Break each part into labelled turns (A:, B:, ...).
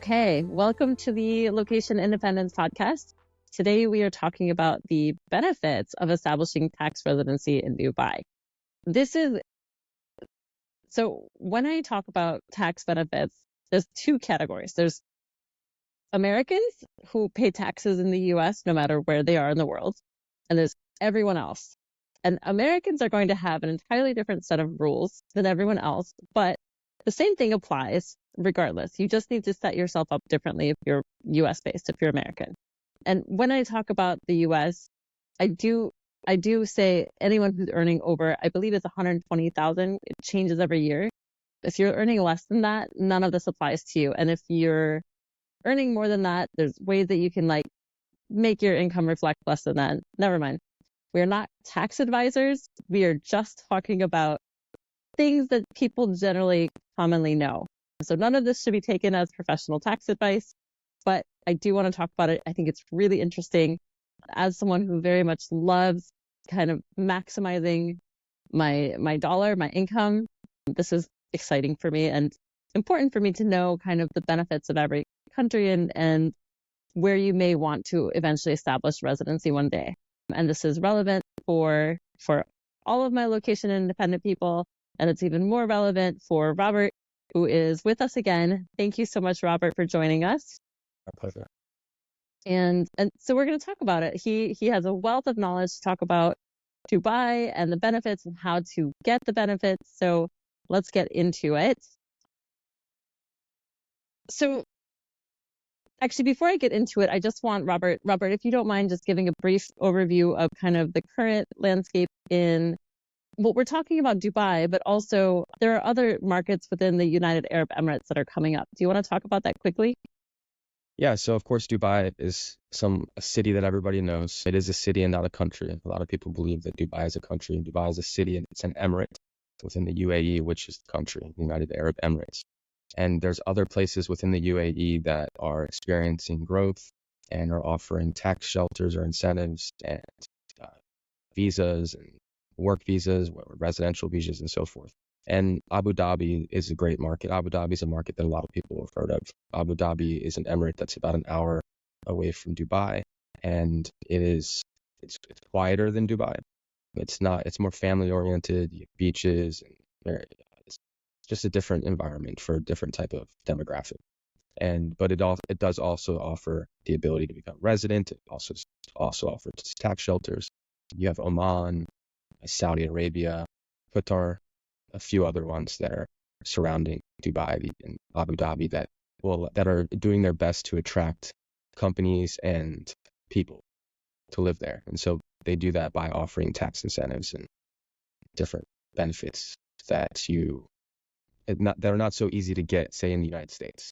A: Okay, welcome to the Location Independence Podcast. Today we are talking about the benefits of establishing tax residency in Dubai. So when I talk about tax benefits, there's two categories. There's Americans who pay taxes in the US no matter where they are in the world, and there's everyone else. And Americans are going to have an entirely different set of rules than everyone else, but the same thing applies regardless. You just need to set yourself up differently if you're US based, if you're American. And when I talk about the US, I do say anyone who's earning over, I believe it's 120,000. It changes every year. If you're earning less than that, none of this applies to you. And if you're earning more than that, there's ways that you can make your income reflect less than that. Never mind. We're not tax advisors. We are just talking about things that people generally commonly know. So none of this should be taken as professional tax advice, but I do want to talk about it. I think it's really interesting as someone who very much loves kind of maximizing my dollar, my income. This is exciting for me and important for me to know kind of the benefits of every country and where you may want to eventually establish residency one day. And this is relevant for all of my location independent people. And it's even more relevant for Robert, who is with us again. Thank you so much, Robert, for joining us.
B: My pleasure.
A: And so we're going to talk about it. He has a wealth of knowledge to talk about Dubai and the benefits and how to get the benefits. So let's get into it. So actually, before I get into it, I just want Robert, if you don't mind just giving a brief overview of kind of the current landscape in what we're talking about Dubai, but also there are other markets within the United Arab Emirates that are coming up. Do you want to talk about that quickly?
B: Yeah, so of course Dubai is a city that everybody knows. It is a city and not a country. A lot of people believe that Dubai is a country. Dubai is a city and it's an emirate within the UAE, which is the country, the United Arab Emirates. And there's other places within the UAE that are experiencing growth and are offering tax shelters or incentives and visas and work visas, residential visas, and so forth. And Abu Dhabi is a great market. Abu Dhabi is a market that a lot of people have heard of. Abu Dhabi is an emirate that's about an hour away from Dubai, and it's quieter than Dubai. It's more family oriented, beaches, and it's just a different environment for a different type of demographic. But it does also offer the ability to become resident. It also offers tax shelters. You have Oman, Saudi Arabia, Qatar, a few other ones that are surrounding Dubai and Abu Dhabi that are doing their best to attract companies and people to live there. And so they do that by offering tax incentives and different benefits that are not so easy to get, say, in the United States.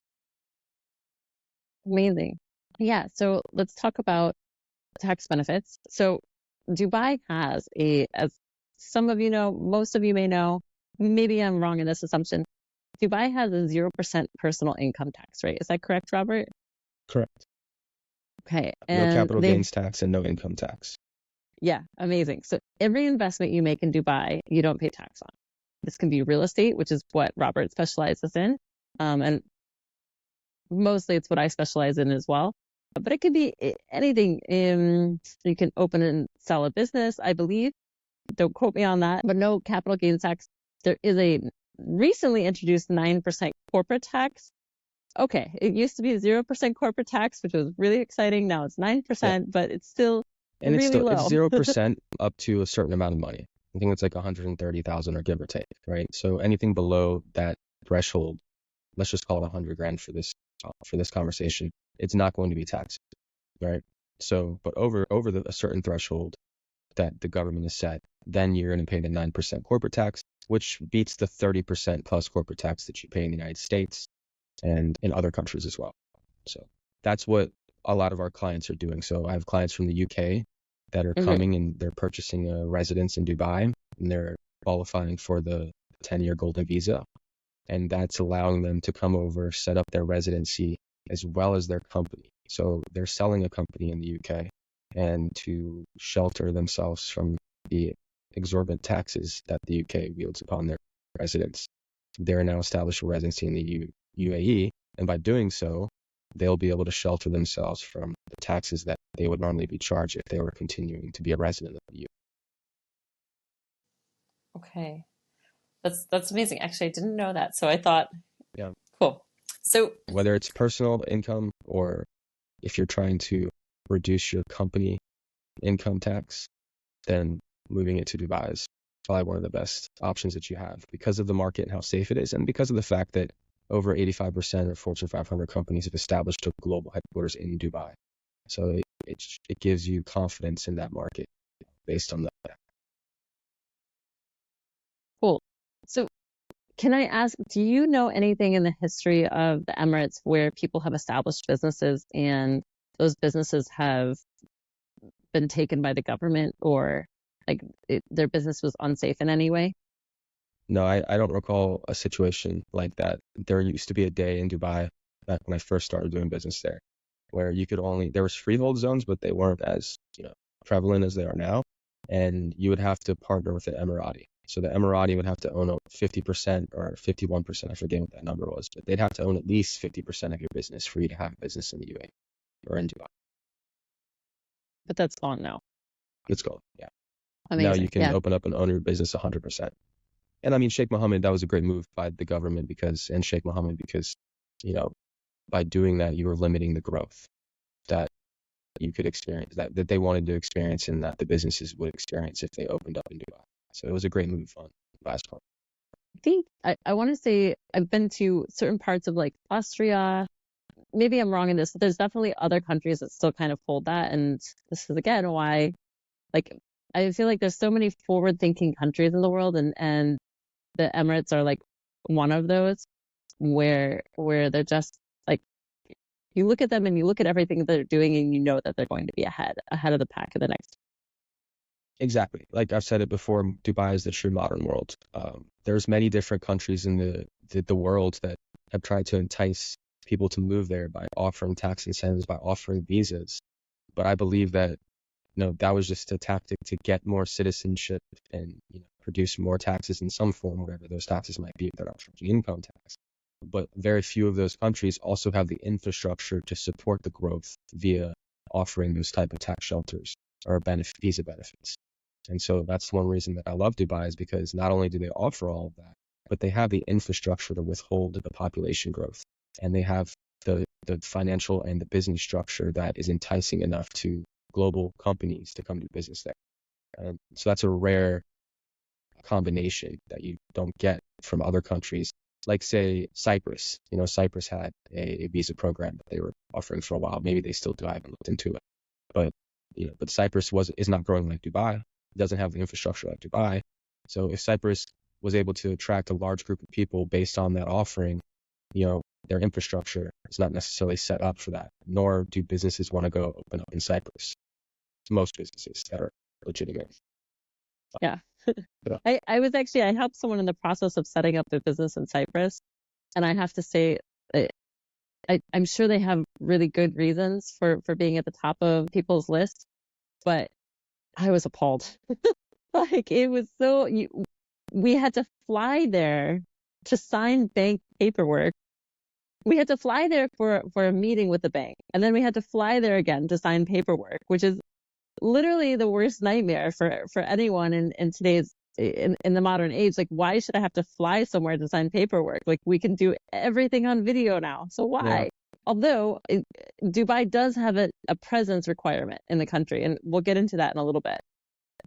A: Amazing. Yeah, so let's talk about tax benefits. So Dubai has as some of you know, most of you may know, maybe I'm wrong in this assumption, Dubai has a 0% personal income tax rate. Is that correct, Robert?
B: Correct.
A: Okay.
B: No capital gains tax and no income tax.
A: Yeah, amazing. So every investment you make in Dubai, you don't pay tax on. This can be real estate, which is what Robert specializes in. And mostly it's what I specialize in as well. But it could be anything. You can open and sell a business, I believe. Don't quote me on that, but no capital gains tax. There is a recently introduced 9% corporate tax. Okay, it used to be 0% corporate tax, which was really exciting. Now it's 9%, but it's still really low.
B: It's 0% up to a certain amount of money. I think it's like 130,000 or give or take, right? So anything below that threshold, let's just call it 100 grand for this conversation, it's not going to be taxed, right? So, but over a certain threshold that the government has set, then you're going to pay the 9% corporate tax, which beats the 30% plus corporate tax that you pay in the United States and in other countries as well. So that's what a lot of our clients are doing. So I have clients from the UK that are coming and they're purchasing a residence in Dubai and they're qualifying for the 10-year golden visa. And that's allowing them to come over, set up their residency as well as their company. So they're selling a company in the UK and to shelter themselves from the exorbitant taxes that the UK wields upon their residents. They're now established a residency in the UAE, and by doing so, they'll be able to shelter themselves from the taxes that they would normally be charged if they were continuing to be a resident of the EU.
A: Okay. That's amazing. Actually, I didn't know that. So I thought,
B: Yeah.
A: cool. So
B: Whether it's personal income or if you're trying to reduce your company income tax, then moving it to Dubai is probably one of the best options that you have because of the market and how safe it is, and because of the fact that over 85% of Fortune 500 companies have established a global headquarters in Dubai. So it gives you confidence in that market based on that.
A: cool. So can I ask, do you know anything in the history of the Emirates where people have established businesses and those businesses have been taken by the government, or like their business was unsafe in any way?
B: No, I don't recall a situation like that. There used to be a day in Dubai back when I first started doing business there where there was freehold zones, but they weren't as, prevalent as they are now. And you would have to partner with the Emirati. So the Emirati would have to own 50% or 51%, I forget what that number was, but they'd have to own at least 50% of your business for you to have business in the UAE or in Dubai.
A: But that's gone now.
B: Let's go. Yeah. Now you
A: Amazing.
B: can
A: Yeah.
B: open up and own your business 100%. And I mean, Sheikh Mohammed, that was a great move by the government and Sheikh Mohammed, because, by doing that, you were limiting the growth that you could experience, that they wanted to experience and that the businesses would experience if they opened up in Dubai. So it was a great move on Dubai's part.
A: I think I want to say I've been to certain parts of like Austria. Maybe I'm wrong in this, but there's definitely other countries that still kind of hold that. And this is again why, like, I feel like there's so many forward-thinking countries in the world, and the Emirates are like one of those where they're just like, you look at them and you look at everything that they're doing and you know that they're going to be ahead of the pack in the next.
B: Exactly. Like I've said it before, Dubai is the true modern world. There's many different countries in the world that have tried to entice people to move there by offering tax incentives, by offering visas. But I believe that, that was just a tactic to get more citizenship and, produce more taxes in some form, whatever those taxes might be if they're not charging income tax. But very few of those countries also have the infrastructure to support the growth via offering those type of tax shelters or visa benefits. And so that's one reason that I love Dubai, is because not only do they offer all of that, but they have the infrastructure to withhold the population growth. And they have the financial and the business structure that is enticing enough to global companies to come do business there. So that's a rare combination that you don't get from other countries. Like, say, Cyprus. Cyprus had a visa program that they were offering for a while. Maybe they still do. I haven't looked into it. But Cyprus is not growing like Dubai. It doesn't have the infrastructure like Dubai. So if Cyprus was able to attract a large group of people based on that offering, their infrastructure is not necessarily set up for that, nor do businesses want to go open up in Cyprus. Most businesses that are legitimate.
A: Yeah.
B: Yeah.
A: I helped someone in the process of setting up their business in Cyprus, and I have to say, I'm sure they have really good reasons for being at the top of people's list, but I was appalled. Like, it was we had to fly there to sign bank paperwork. We had to fly there for a meeting with the bank, and then we had to fly there again to sign paperwork, which is literally the worst nightmare for anyone in today's in the modern age. Like, why should I have to fly somewhere to sign paperwork? Like, we can do everything on video now, so why?
B: Yeah.
A: Although Dubai does have a presence requirement in the country, and we'll get into that in a little bit.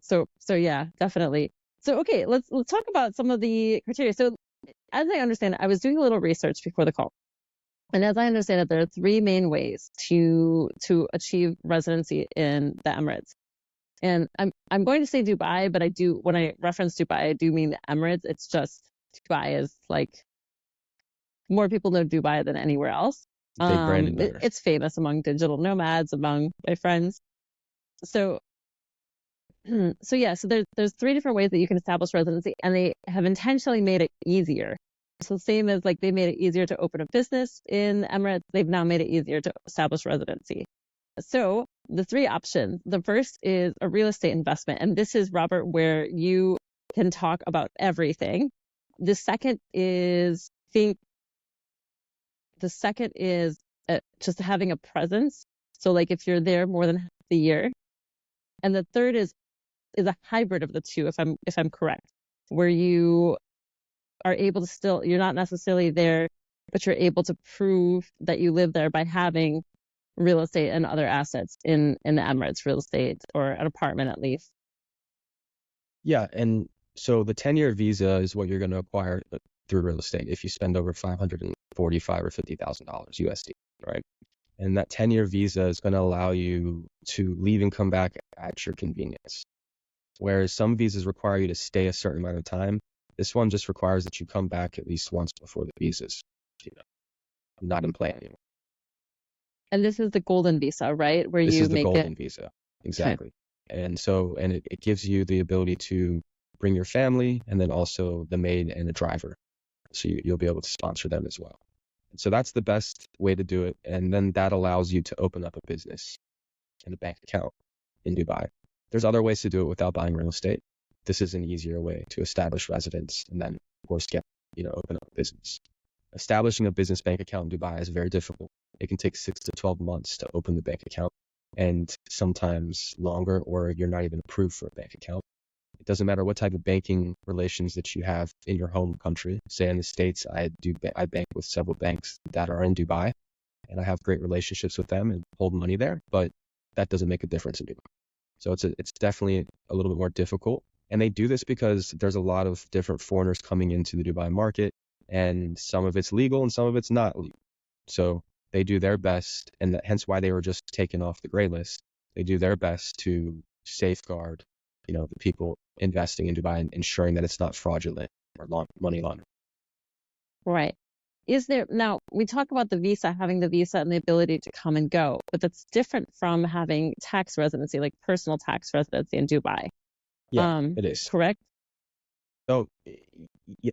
A: So yeah, definitely. So okay, let's talk about some of the criteria. So as I understand it, I was doing a little research before the call, and as I understand it, there are three main ways to achieve residency in the Emirates. And I'm going to say Dubai, but when I reference Dubai, I do mean the Emirates. It's just Dubai is like, more people know Dubai than anywhere else.
B: They branded better.
A: It's famous among digital nomads, among my friends. So there's three different ways that you can establish residency, and they have intentionally made it easier. So same as like they made it easier to open a business in the Emirates, they've now made it easier to establish residency. So the three options, the first is a real estate investment. And this is, Robert, where you can talk about everything. The second is just having a presence. So like if you're there more than half the year. And the third is a hybrid of the two, if I'm correct, where you are able to still, you're not necessarily there, but you're able to prove that you live there by having real estate and other assets in the Emirates, real estate or an apartment at least.
B: Yeah, and so the 10-year visa is what you're going to acquire through real estate if you spend over 545 or $50,000 USD, right? And that 10-year visa is going to allow you to leave and come back at your convenience. Whereas some visas require you to stay a certain amount of time, this one just requires that you come back at least once before the visa's, not in play anymore.
A: And this is the golden visa, right? Where
B: This
A: you
B: is the
A: make
B: golden
A: it.
B: visa,
A: Okay.
B: exactly. And so, and it gives you the ability to bring your family and then also the maid and the driver. So you'll be able to sponsor them as well. And so that's the best way to do it. And then that allows you to open up a business and a bank account in Dubai. There's other ways to do it without buying real estate. This is an easier way to establish residence and then, of course, open up a business. Establishing a business bank account in Dubai is very difficult. It can take 6 to 12 months to open the bank account and sometimes longer, or you're not even approved for a bank account. It doesn't matter what type of banking relations that you have in your home country. Say in the States, I bank with several banks that are in Dubai, and I have great relationships with them and hold money there, but that doesn't make a difference in Dubai. So it's definitely a little bit more difficult. And they do this because there's a lot of different foreigners coming into the Dubai market, and some of it's legal and some of it's not legal. So they do their best, and hence why they were just taken off the gray list. They do their best to safeguard, the people investing in Dubai and ensuring that it's not fraudulent or money laundering.
A: Right. Is there, now we talk about the visa, having the visa and the ability to come and go, but that's different from having tax residency, like personal tax residency in Dubai.
B: Yeah, it is.
A: Correct?
B: So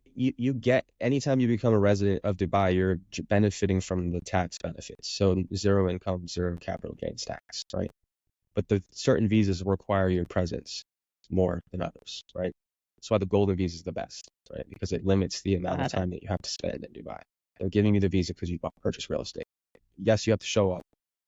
B: you get, anytime you become a resident of Dubai, you're benefiting from the tax benefits. So zero income, zero capital gains tax, right? But the certain visas require your presence more than others, right? That's why the golden visa is the best, right? Because it limits the amount of
A: Got it.
B: time that you have to spend in Dubai. They're giving you the visa because you purchased real estate. Yes, you have to show up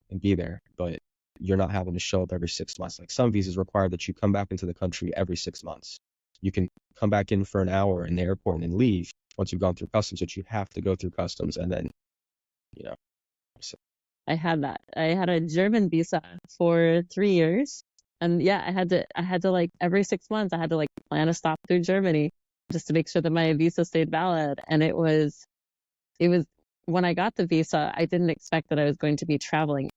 B: and be there, but you're not having to show up every 6 months. Like some visas require that you come back into the country every 6 months. You can come back in for an hour in the airport and then leave once you've gone through customs, but you have to go through customs and then, so.
A: I had that. I had a German visa for 3 years. And yeah, I had to like every 6 months, I had to like plan a stop through Germany just to make sure that my visa stayed valid. And it was, when I got the visa, I didn't expect that I was going to be traveling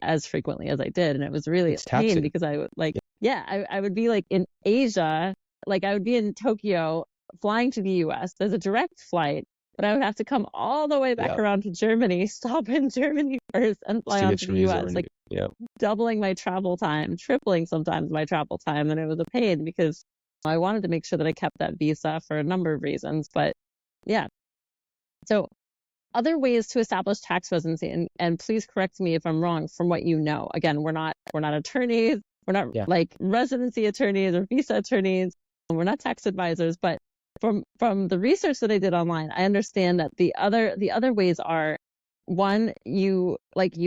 A: as frequently as I did. And it was really a
B: It's
A: pain
B: taxing.
A: because I would like, I would be like in Asia, like I would be in Tokyo flying to the US. There's a direct flight, but I would have to come all the way back
B: Yeah.
A: around to Germany, stop in Germany first, and fly
B: To
A: on
B: get
A: to
B: your
A: the
B: visa
A: US, like
B: renewed. Yeah.
A: doubling my travel time, tripling sometimes my travel time. And it was a pain because I wanted to make sure that I kept that visa for a number of reasons. But yeah. So other ways to establish tax residency, and please correct me if I'm wrong from what you know. Again, we're not attorneys, we're not like residency attorneys or visa attorneys, we're not tax advisors, but from the research that I did online, I understand that the other ways are, one, you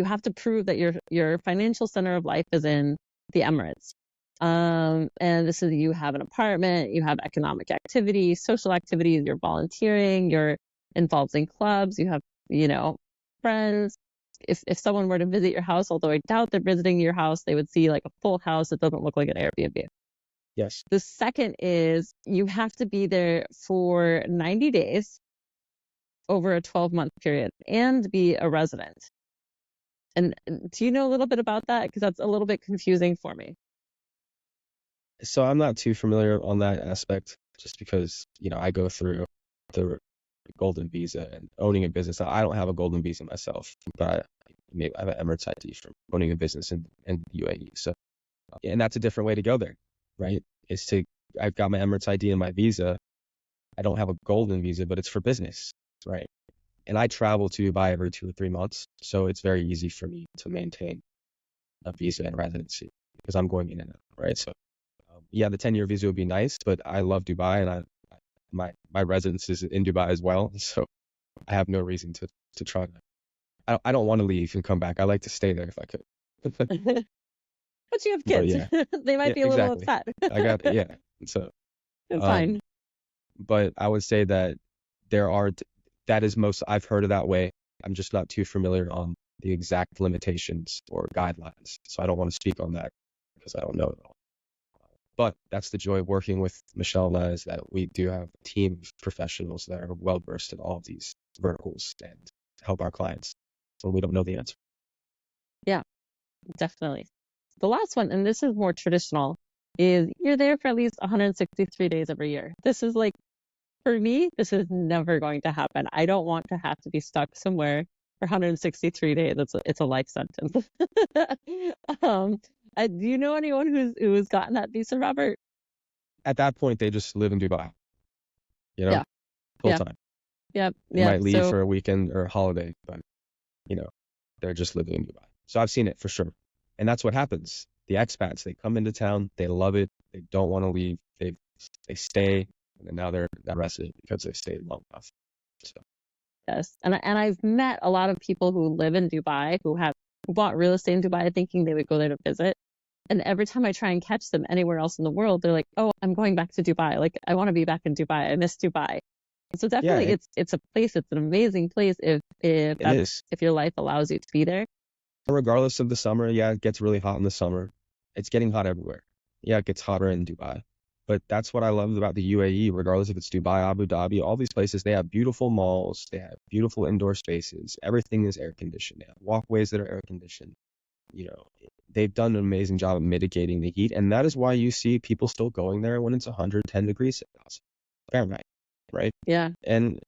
A: have to prove that your financial center of life is in the Emirates. And this is, you have an apartment, you have economic activities, social activities, you're volunteering, you're involved in clubs, you have, friends. If someone were to visit your house, although I doubt they're visiting your house, they would see like a full house. It doesn't look like an Airbnb.
B: Yes.
A: The second is you have to be there for 90 days over a 12-month period and be a resident. And do you know a little bit about that? Because that's a little bit confusing for me.
B: So I'm not too familiar on that aspect, just because, I go through the golden visa and owning a business. I don't have a golden visa myself, but I have an Emirates ID from owning a business in UAE. So, and that's a different way to go there, right? I've got my Emirates ID and my visa. I don't have a golden visa, but it's for business, right? And I travel to Dubai every 2 or 3 months. So it's very easy for me to maintain a visa and residency because I'm going in and out, right? So the 10-year visa would be nice, but I love Dubai and my residence is in Dubai as well. So I have no reason to try to I don't want to leave and come back. I like to stay there if I could.
A: But you have
B: But
A: kids.
B: yeah,
A: They might
B: yeah,
A: be a little
B: exactly.
A: upset.
B: I got yeah. So
A: It's
B: um,
A: fine.
B: but I would say that there are that is most I've heard of that way. I'm just not too familiar on the exact limitations or guidelines, so I don't want to speak on that because I don't know it all. But that's the joy of working with Michelle and I, is that we do have a team of professionals that are well versed in all of these verticals and help our clients when we don't know the answer.
A: Yeah, definitely. The last one, and this is more traditional, is you're there for at least 163 days every year. This is like, for me, this is never going to happen. I don't want to have to be stuck somewhere for 163 days. It's a life sentence. um, do you know anyone who's gotten that visa, Robert?
B: At that point, they just live in Dubai, you know,
A: Yeah,
B: full
A: yeah,
B: time.
A: yeah,
B: They
A: yeah.
B: might leave
A: So
B: for a weekend or a holiday, but you know, they're just living in Dubai. So I've seen it for sure. And that's what happens. The expats, they come into town, they love it, they don't want to leave, they stay, and then now they're a resident because they've stayed long enough. So
A: yes, and I've met a lot of people who live in Dubai who bought real estate in Dubai thinking they would go there to visit. And every time I try and catch them anywhere else in the world, they're like, "Oh, I'm going back to Dubai. Like, I want to be back in Dubai. I miss Dubai." So
B: yeah,
A: definitely, it's a place. It's an amazing place
B: it is.
A: if your life allows you to be there.
B: Regardless of the summer, yeah, it gets really hot in the summer. It's getting hot everywhere. Yeah, it gets hotter in Dubai. But that's what I love about the UAE, regardless if it's Dubai, Abu Dhabi, all these places, they have beautiful malls, they have beautiful indoor spaces. Everything is air conditioned. They have walkways that are air conditioned. You know, they've done an amazing job of mitigating the heat, and that is why you see people still going there when it's 110 degrees Fahrenheit, right?
A: Yeah.
B: And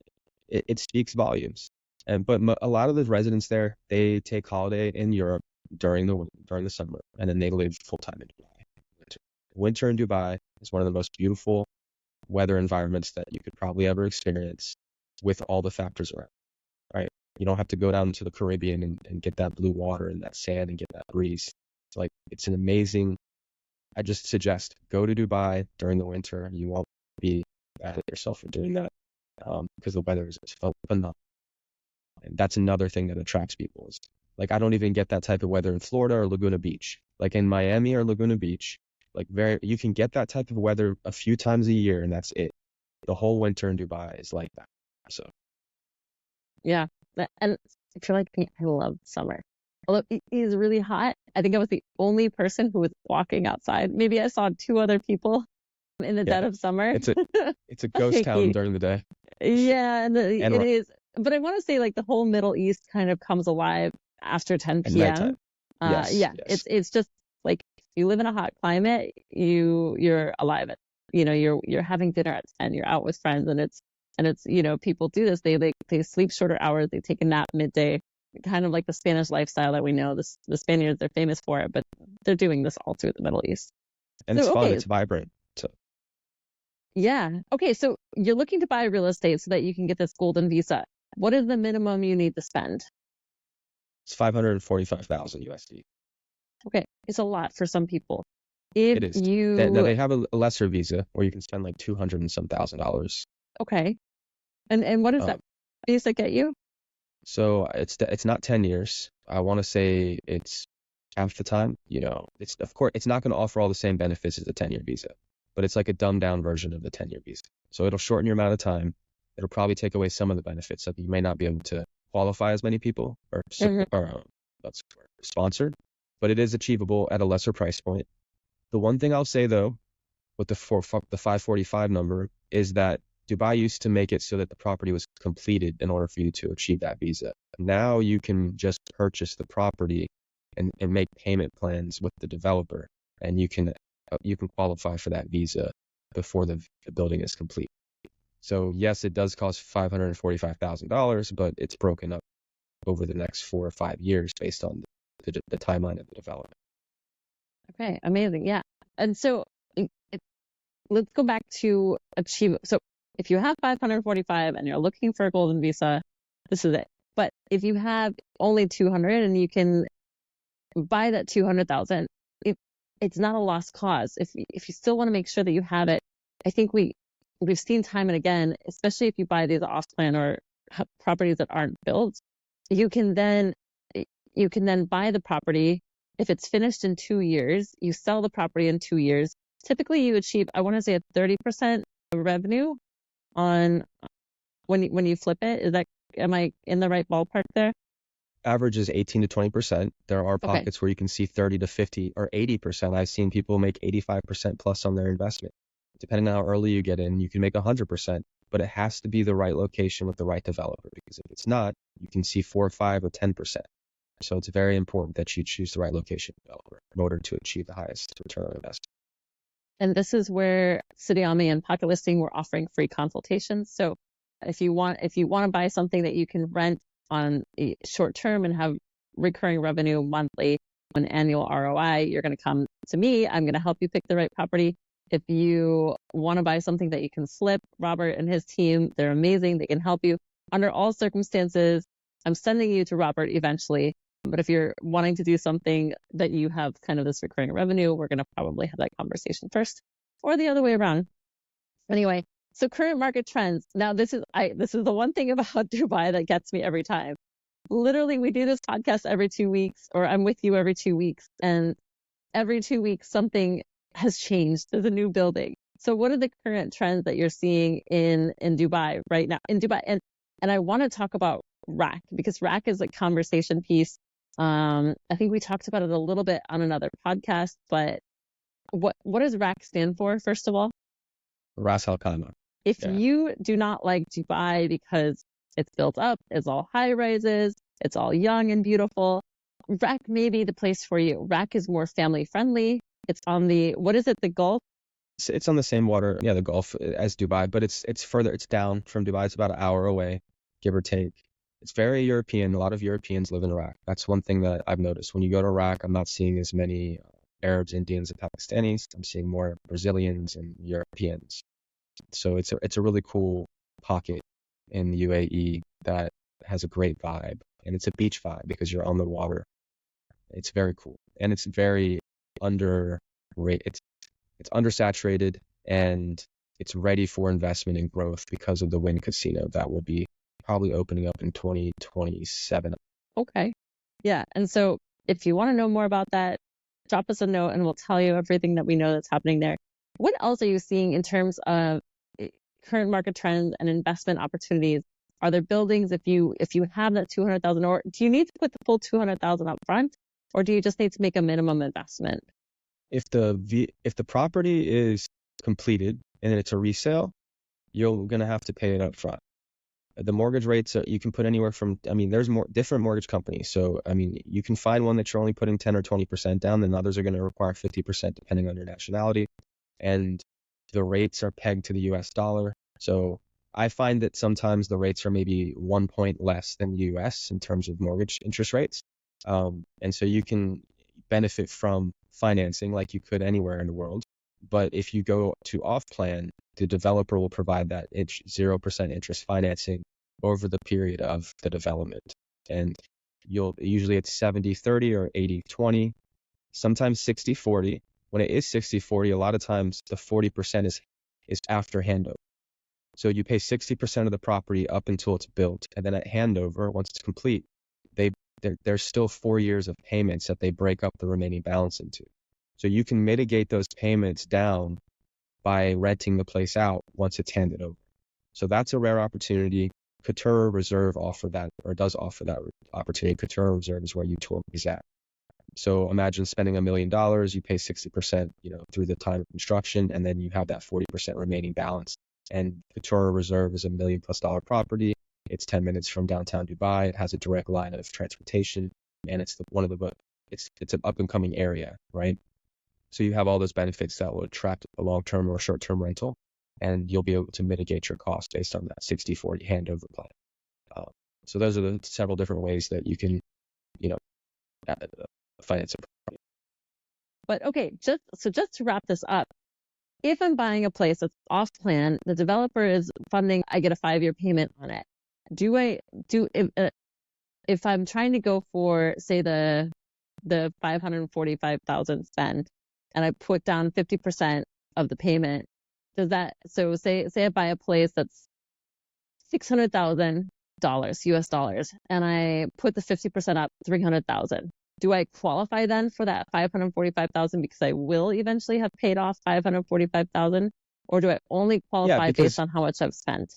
B: it speaks volumes. And but a lot of the residents there, they take holiday in Europe during the summer, and then they live full time in Dubai. Winter in Dubai is one of the most beautiful weather environments that you could probably ever experience, with all the factors around, right? You don't have to go down to the Caribbean and get that blue water and that sand and get that breeze. It's like it's an amazing. I just suggest go to Dubai during the winter. You won't be mad at yourself for doing that, because the weather is phenomenal. And that's another thing that attracts people is like I don't even get that type of weather in Florida or Laguna Beach. Like in Miami or Laguna Beach, like very you can get that type of weather a few times a year and that's it. The whole winter in Dubai is like that. So
A: Yeah. And if you're like me, I love summer. Although it is really hot, I think I was the only person who was walking outside. Maybe I saw two other people in the dead
B: yeah,
A: of summer.
B: it's a it's a ghost town during the day
A: Yeah, and
B: and
A: it is. But I want to say like the whole Middle East kind of comes alive after
B: at
A: 10 p.m.
B: nighttime. Yes,
A: Yeah,
B: yes.
A: it's just like if you live in a hot climate, you're alive at, you're having dinner at 10, you're out with friends, and it's, people do this. They sleep shorter hours, they take a nap midday, kind of like the Spanish lifestyle that we know. The Spaniards, they're famous for it, but they're doing this all through the Middle East.
B: And it's
A: So
B: fun,
A: okay,
B: it's vibrant. So
A: yeah. Okay, so you're looking to buy real estate so that you can get this golden visa. What is the minimum you need to spend?
B: it's 545,000 USD.
A: Okay, it's a lot for some people. If
B: It is. Now
A: you,
B: they have a lesser visa where you can spend like 200 and some thousand dollars.
A: okay, and what does
B: Um,
A: that visa get you?
B: so it's not 10 years. I want to say it's half the time. You know, it's of course it's not going to offer all the same benefits as a 10-year visa, but it's like a dumbed down version of the 10-year visa. So it'll shorten your amount of time. It'll probably take away some of the benefits that you may not be able to qualify as many people or
A: Mhm.
B: that's sponsored, but it is achievable at a lesser price point. The one thing I'll say though, with the 545 number, is that Dubai used to make it so that the property was completed in order for you to achieve that visa. Now you can just purchase the property and make payment plans with the developer, and you can qualify for that visa before the building is complete. So yes, it does cost $545,000, but it's broken up over the next 4 or 5 years based on the timeline of the development.
A: Okay, amazing. Yeah. And so let's go back to achieve. So if you have 545 and you're looking for a golden visa, this is it. But if you have only 200 and you can buy that 200,000, it's not a lost cause. If you still want to make sure that you have it, I think we've seen time and again, especially if you buy these off plan or properties that aren't built, you can then you can then buy the property. If it's finished in 2 years, you sell the property in 2 years. Typically, you achieve, I want to say, a 30% revenue on when you flip it. Am I in the right ballpark there?
B: Average is 18 to 20%. There are
A: Okay.
B: pockets where you can see 30 to 50 or 80%. I've seen people make 85% plus on their investment. Depending on how early you get in, you can make 100%, but it has to be the right location with the right developer, because if it's not, you can see 4 or 5 or 10%. So it's very important that you choose the right location developer in order to achieve the highest return on investment.
A: And this is where Cityomi and Pocket Listing were offering free consultations. So if you want to buy something that you can rent on a short term and have recurring revenue monthly, an annual ROI, you're going to come to me. I'm going to help you pick the right property. If you want to buy something that you can flip, Robert and his team, they're amazing. They can help you under all circumstances. I'm sending you to Robert eventually. But if you're wanting to do something that you have kind of this recurring revenue, we're going to probably have that conversation first, or the other way around. Anyway, so current market trends. Now, this is the one thing about Dubai that gets me every time. Literally, we do this podcast every 2 weeks, or I'm with you every 2 weeks, and every 2 weeks something has changed. There's a new building. So, what are the current trends that you're seeing in Dubai right now? In Dubai, and I want to talk about RAC, because RAC is a conversation piece. I think we talked about it a little bit on another podcast, but what does RAC stand for, first of all?
B: Ras Al Khaimah.
A: If
B: Yeah.
A: you do not like Dubai because it's built up, it's all high rises, it's all young and beautiful, RAC may be the place for you. RAC is more family friendly. It's on what is it, the Gulf?
B: It's on the same water, yeah, the Gulf as Dubai, but it's further, it's down from Dubai. It's about an hour away, give or take. It's very European. A lot of Europeans live in Iraq. That's one thing that I've noticed. When you go to Iraq, I'm not seeing as many Arabs, Indians, and Pakistanis. I'm seeing more Brazilians and Europeans. So it's a really cool pocket in the UAE that has a great vibe, and it's a beach vibe because you're on the water. It's very cool, and it's very under it's undersaturated, and it's ready for investment and growth because of the Wynn Casino that will be probably opening up in 2027.
A: Okay. Yeah. And so if you want to know more about that, drop us a note and we'll tell you everything that we know that's happening there. What else are you seeing in terms of current market trends and investment opportunities? Are there buildings, if you have that 200,000, or do you need to put the full 200,000 up front, or do you just need to make a minimum investment?
B: If the property is completed and it's a resale, you're gonna have to pay it up front. The mortgage rates you can put anywhere from, I mean, there's more different mortgage companies. So, I mean, you can find one that you're only putting 10 or 20% down, then others are going to require 50% depending on your nationality. And the rates are pegged to the US dollar. So I find that sometimes the rates are maybe 1 point less than the US in terms of mortgage interest rates. And so you can benefit from financing like you could anywhere in the world. But if you go to off plan, the developer will provide that 0% interest financing over the period of the development. And usually it's 70-30 or 80-20, sometimes 60-40. When it is 60-40, a lot of times the 40% is after handover. So you pay 60% of the property up until it's built, and then at handover, once it's complete, there's still 4 years of payments that they break up the remaining balance into. So you can mitigate those payments down by renting the place out once it's handed over. So that's a rare opportunity. Couture Reserve does offer that opportunity. Couture Reserve is where UTOR is at. So imagine spending $1 million, you pay 60%, through the time of construction, and then you have that 40% remaining balance. And Couture Reserve is $1 million+ property. It's 10 minutes from downtown Dubai. It has a direct line of transportation, and it's an up and coming area, right? So you have all those benefits that will attract a long-term or short-term rental, and you'll be able to mitigate your cost based on that 60-40 handover plan. So those are the several different ways that you can, finance a property.
A: But okay, just to wrap this up, if I'm buying a place that's off plan, the developer is funding, I get a 5-year payment on it. If I'm trying to go for, say, the 545,000 spend, and I put down 50% of the payment, say I buy a place that's 600,000, US dollars, and I put the 50% up, 300,000. Do I qualify then for that 545,000 because I will eventually have paid off 545,000, or do I only
B: Yeah,
A: qualify based
B: because
A: on how much I've spent?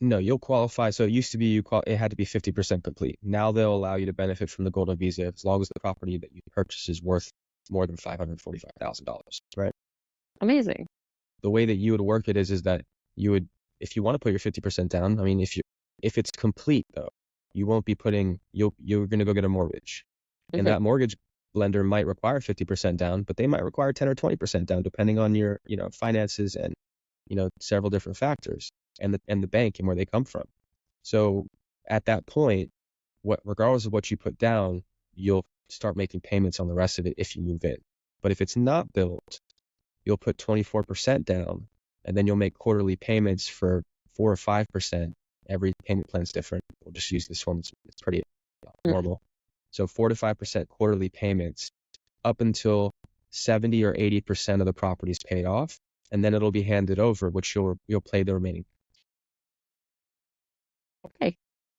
B: no, you'll qualify. So it used to be it had to be 50% complete. Now they'll allow you to benefit from the golden visa as long as the property that you purchase is worth more than $545,000, right?
A: Amazing.
B: The way that you would work it is that you would, if you want to put your 50% down, I mean, if it's complete though, you won't be putting, you're going to go get a mortgage, and
A: Okay.
B: that mortgage lender might require 50% down, but they might require 10 or 20% down depending on your, finances and, several different factors and the bank and where they come from. So at that point, regardless of what you put down, you'll start making payments on the rest of it if you move in. But if it's not built, you'll put 24% down, and then you'll make quarterly payments for 4 or 5%. Every payment plan is different. We'll just use this one. It's pretty normal. So 4 to 5% quarterly payments up until 70 or 80% of the property is paid off, and then it'll be handed over, which you'll pay the remaining.
A: Okay.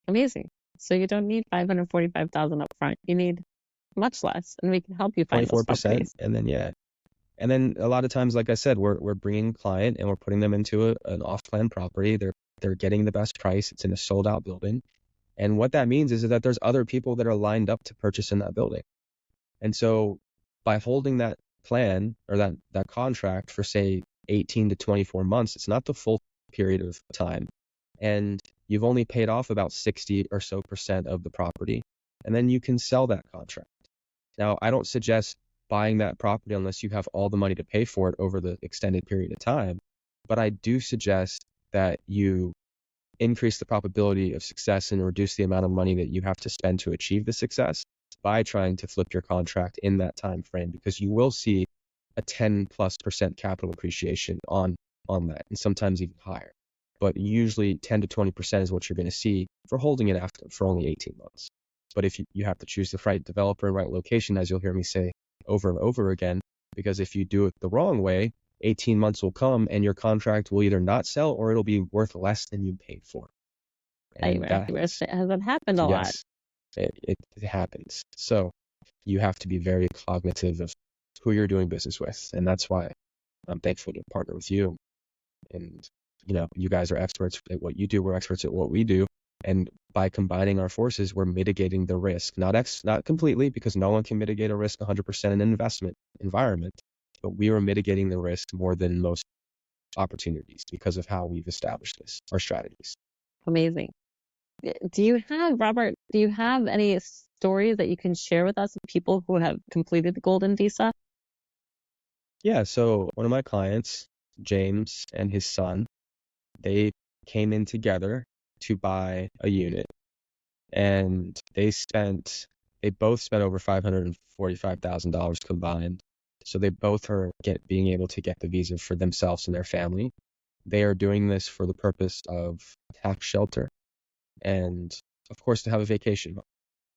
A: Amazing. So you don't need 545,000 up front. You need much less, and we can help you find those
B: 24%,
A: properties.
B: and then and then a lot of times, like I said, we're bringing client and we're putting them into an off-plan property. They're getting the best price. It's in a sold-out building, and what that means is that there's other people that are lined up to purchase in that building. And so by holding that plan or that contract for say 18 to 24 months, it's not the full period of time, and you've only paid off about 60 or so percent of the property, and then you can sell that contract. Now, I don't suggest buying that property unless you have all the money to pay for it over the extended period of time, but I do suggest that you increase the probability of success and reduce the amount of money that you have to spend to achieve the success by trying to flip your contract in that time frame, because you will see a 10+% capital appreciation on that, and sometimes even higher. But usually 10 to 20% is what you're going to see for holding it for only 18 months. But if you have to choose the right developer and right location, as you'll hear me say over and over again, because if you do it the wrong way, 18 months will come and your contract will either not sell or it'll be worth less than you paid for. And that
A: Has that happened a lot?
B: yes, it happens. So you have to be very cognitive of who you're doing business with. And that's why I'm thankful to partner with you. And, you guys are experts at what you do. We're experts at what we do. And by combining our forces, we're mitigating the risk. Not completely, because no one can mitigate a risk 100% in an investment environment, but we are mitigating the risk more than most opportunities because of how we've established our strategies.
A: Amazing. Robert, do you have any stories that you can share with us of people who have completed the golden visa?
B: Yeah, so one of my clients, James and his son, they came in together to buy a unit, and they both spent over $545,000 combined. So they both are being able to get the visa for themselves and their family. They are doing this for the purpose of tax shelter and, of course, to have a vacation home.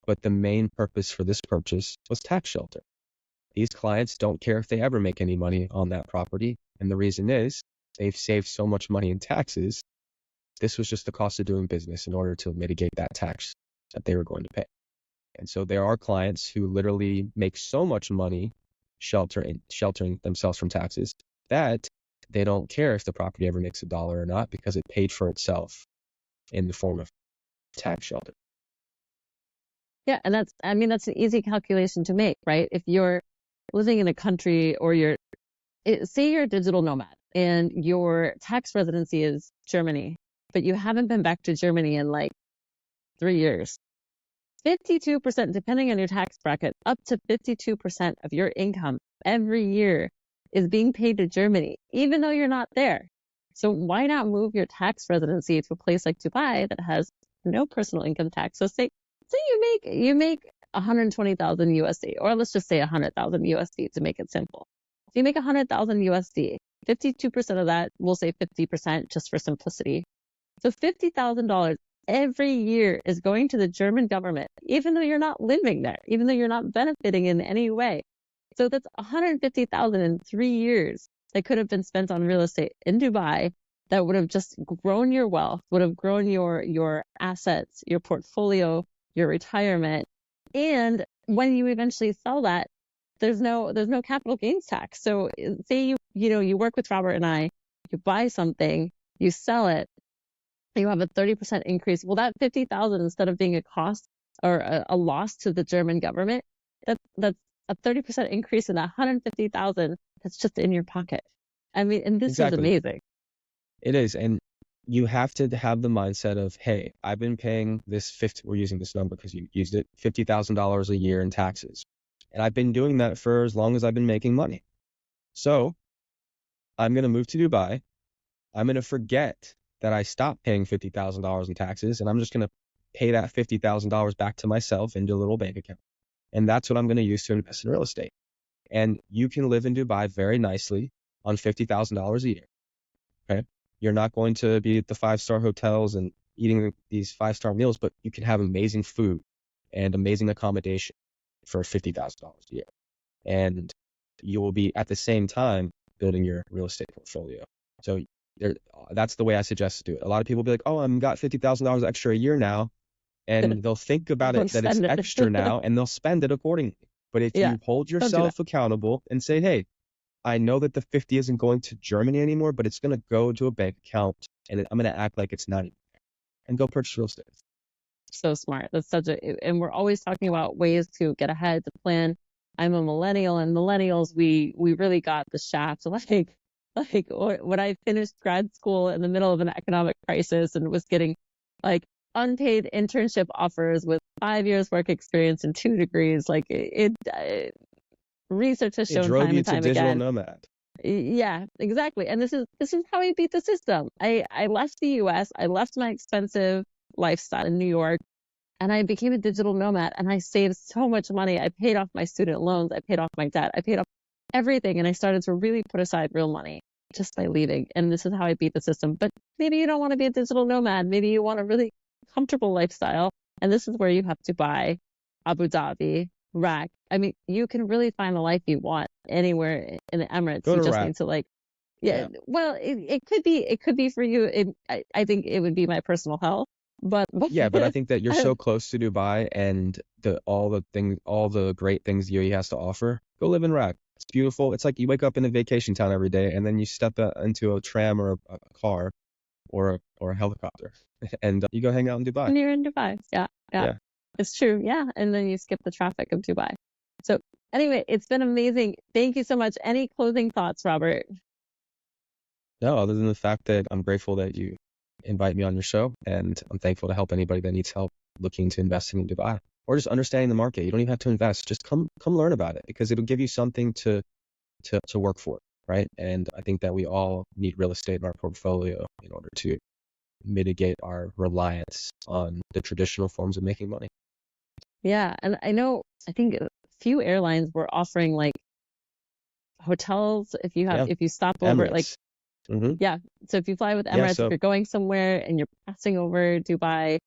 B: But the main purpose for this purchase was tax shelter. These clients don't care if they ever make any money on that property, and the reason is they've saved so much money in taxes. This was just the cost of doing business in order to mitigate that tax that they were going to pay. And so there are clients who literally make so much money sheltering themselves from taxes that they don't care if the property ever makes a dollar or not, because it paid for itself in the form of tax shelter.
A: Yeah, and that's an easy calculation to make, right? If you're living in a country or say you're a digital nomad and your tax residency is Germany, but you haven't been back to Germany in like 3 years. 52%, depending on your tax bracket, up to 52% of your income every year is being paid to Germany, even though you're not there. So why not move your tax residency to a place like Dubai that has no personal income tax? So say you make 120,000 USD, or let's just say 100,000 USD to make it simple. If you make 100,000 USD, 52% of that, we'll say 50% just for simplicity. So $50,000 every year is going to the German government, even though you're not living there, even though you're not benefiting in any way. So that's 150,000 in 3 years that could have been spent on real estate in Dubai that would have just grown your wealth, would have grown your assets, your portfolio, your retirement. And when you eventually sell that, there's no capital gains tax. So say you work with Robert and I, you buy something, you sell it, you have a 30% increase. Well, that 50,000, instead of being a cost or a loss to the German government, that's a 30% increase in that 150,000 that's just in your pocket. I mean, and this is
B: Exactly.
A: amazing.
B: It is. And you have to have the mindset of, hey, I've been paying we're using this number because you used it, $50,000 a year in taxes. And I've been doing that for as long as I've been making money. So I'm going to move to Dubai. I'm going to forget that I stopped paying $50,000 in taxes, and I'm just going to pay that $50,000 back to myself into a little bank account. And that's what I'm going to use to invest in real estate. And you can live in Dubai very nicely on $50,000 a year. Okay. You're not going to be at the 5-star hotels and eating these 5-star meals, but you can have amazing food and amazing accommodation for $50,000 a year. And you will be at the same time building your real estate portfolio. So that's the way I suggest to do it. A lot of people will be like, oh, I've got $50,000 extra a year now. And they'll think about it that it's extra now and they'll spend it accordingly. But if you hold yourself accountable and say, hey, I know that the 50 isn't going to Germany anymore, but it's going to go to a bank account and I'm going to act like it's not, and go purchase real estate.
A: So smart. And we're always talking about ways to get ahead, to plan. I'm a millennial, and millennials, we really got the shaft. Like when I finished grad school in the middle of an economic crisis and was getting like unpaid internship offers with 5 years work experience and 2 degrees, like research has shown time and time again.
B: Digital nomad.
A: Yeah, exactly. And this is how we beat the system. I left the US, I left my expensive lifestyle in New York, and I became a digital nomad, and I saved so much money. I paid off my student loans, I paid off my debt, I paid off everything, and I started to really put aside real money just by leaving. And this is how I beat the system. But maybe you don't want to be a digital nomad. Maybe you want a really comfortable lifestyle. And this is where you have to buy Abu Dhabi, Iraq. I mean, you can really find the life you want anywhere in the Emirates. You just need to well, it could be for you. I think it would be my personal hell. But
B: I think that you're so close to Dubai and all the great things the UAE has to offer. Go live in Iraq. It's beautiful. It's like you wake up in a vacation town every day, and then you step into a tram or a car or a helicopter, and you go hang out in Dubai.
A: And you're in Dubai. Yeah. It's true. Yeah. And then you skip the traffic of Dubai. So anyway, it's been amazing. Thank you so much. Any closing thoughts, Robert?
B: No, other than the fact that I'm grateful that you invite me on your show, and I'm thankful to help anybody that needs help looking to investing in Dubai or just understanding the market. You don't even have to invest. Just come learn about it, because it'll give you something to work for, right? And I think that we all need real estate in our portfolio in order to mitigate our reliance on the traditional forms of making money.
A: Yeah, and I think a few airlines were offering like hotels if you stop over
B: Emirates.
A: So if you fly with Emirates, if you're going somewhere and you're passing over Dubai,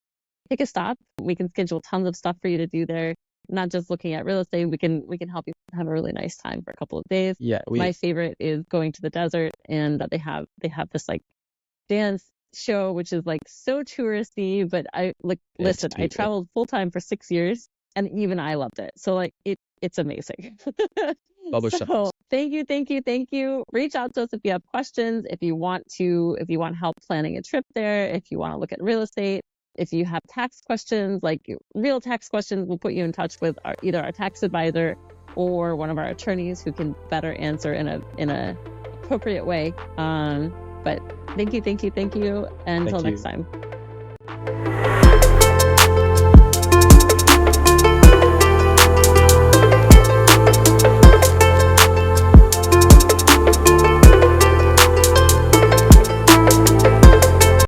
A: take a stop. We can schedule tons of stuff for you to do there. Not just looking at real estate, we can help you have a really nice time for a couple of days. My favorite is going to the desert, and they have this like dance show, which is like so touristy, but listen, I traveled full time for 6 years, and even I loved it. So like it's amazing. So thank you. Reach out to us if you have questions, if you want help planning a trip there, if you want to look at real estate, if you have tax questions, like real tax questions, we'll put you in touch with either our tax advisor or one of our attorneys who can better answer in a appropriate way. But thank you. Until next time.